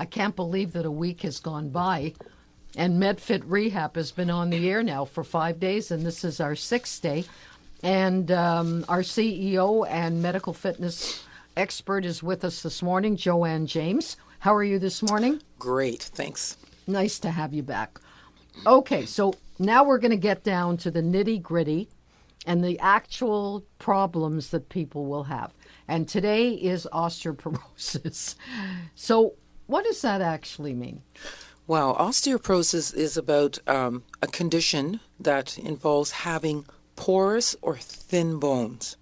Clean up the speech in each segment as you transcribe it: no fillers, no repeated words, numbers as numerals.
I can't believe that a week has gone by, and Medfit Rehab has been on the air now for 5 days, and this is our 6th day. And our CEO and medical fitness expert is with us this morning, Joanne James. How are you this morning? Great, thanks. Nice to have you back. Okay, so now we're going to get down to the nitty-gritty and the actual problems that people will have. And today is osteoporosis. So what does that actually mean? Well, osteoporosis is about a condition that involves having porous or thin bones.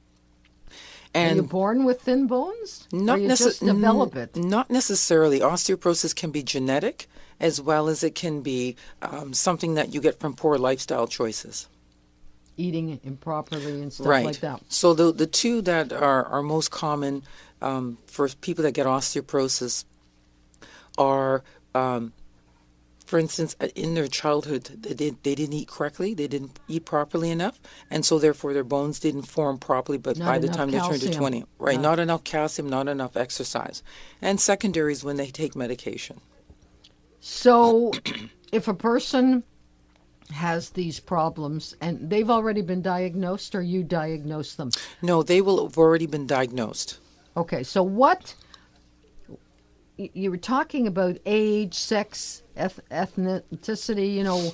And are you born with thin bones? Not or you just develop it? Not necessarily. Osteoporosis can be genetic as well as it can be something that you get from poor lifestyle choices. Eating improperly and stuff right. like that. So the two that are most common for people that get osteoporosis are, for instance, in their childhood, they didn't eat correctly, they didn't eat properly enough, and so therefore their bones didn't form properly, but not by the time they turned to 20. Right, yeah. Not enough calcium, not enough exercise. And secondary is when they take medication. So if a person has these problems and they've already been diagnosed, or you diagnose them? No, they will have already been diagnosed. Okay, so what, you were talking about age, sex, ethnicity, you know,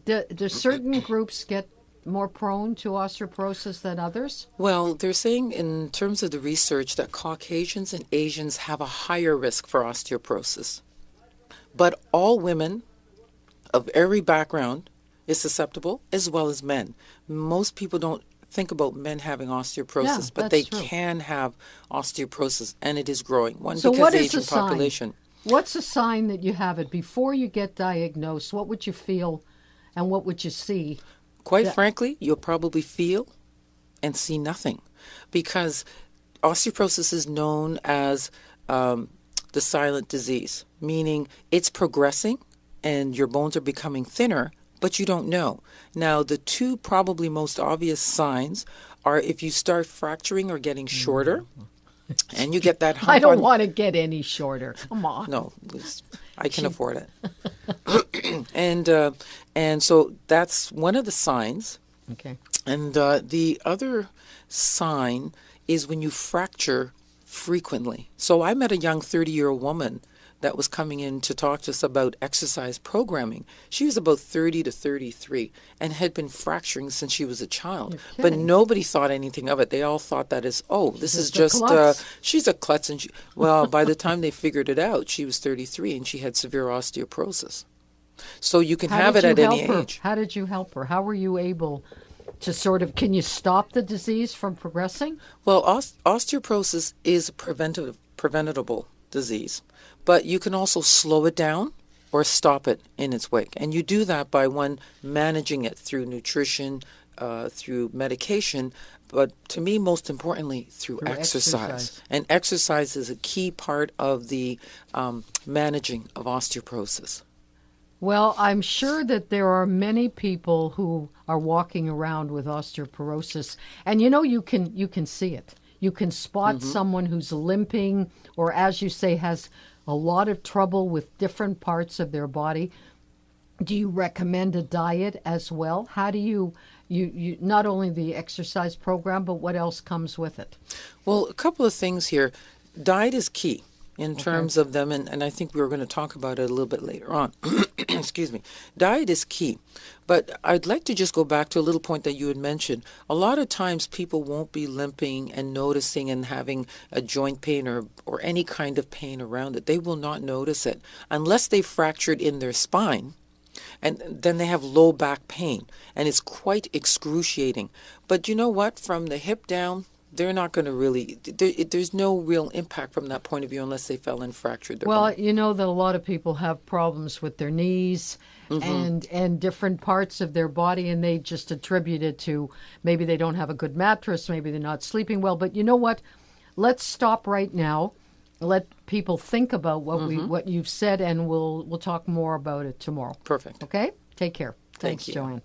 do certain groups get more prone to osteoporosis than others? Well, they're saying in terms of the research that Caucasians and Asians have a higher risk for osteoporosis. But all women of every background is susceptible, as well as men. Most people don't think about men having osteoporosis, but they can have osteoporosis, and it is growing. One, so because what of is age and population. What's a sign that you have it? Before you get diagnosed, what would you feel and what would you see? Quite frankly, you'll probably feel and see nothing, because osteoporosis is known as the silent disease, meaning it's progressing and your bones are becoming thinner, but you don't know. Now, the two probably most obvious signs are if you start fracturing or getting shorter, and you get that hump. I don't want to get any shorter. Come on. No, I can afford it. And so that's one of the signs. Okay. And the other sign is when you fracture frequently. So I met a young 30-year-old woman that was coming in to talk to us about exercise programming. She was about 30 to 33 and had been fracturing since she was a child. But nobody thought anything of it. They all thought that is, this is just, she's a klutz. And well, by the time they figured it out, she was 33 and she had severe osteoporosis. So you can have it at any age. How did you help her? How were you able to sort of, can you stop the disease from progressing? Well, osteoporosis is a preventable disease, but you can also slow it down or stop it in its wake. And you do that by, one, managing it through nutrition, through medication, but to me, most importantly, through exercise. And exercise is a key part of the managing of osteoporosis. Well, I'm sure that there are many people who are walking around with osteoporosis, and you know, you can see it. You can spot someone who's limping, or as you say, has a lot of trouble with different parts of their body. Do you recommend a diet as well? How do you not only the exercise program, but what else comes with it? Well, a couple of things here. Diet is key in terms of them, and I think we were going to talk about it a little bit later on. Excuse me. Diet is key. But I'd like to just go back to a little point that you had mentioned. A lot of times people won't be limping and noticing and having a joint pain or any kind of pain around it. They will not notice it unless they fractured in their spine. And then they have low back pain, and it's quite excruciating. But you know what? From the hip down, they're not going to really, there's no real impact from that point of view unless they fell and fractured their bone. You know that a lot of people have problems with their knees and different parts of their body, and they just attribute it to maybe they don't have a good mattress, maybe they're not sleeping well. But you know what? Let's stop right now. Let people think about what you've said, and we'll talk more about it tomorrow. Perfect. Okay? Take care. Thanks, Thank you. Joanne.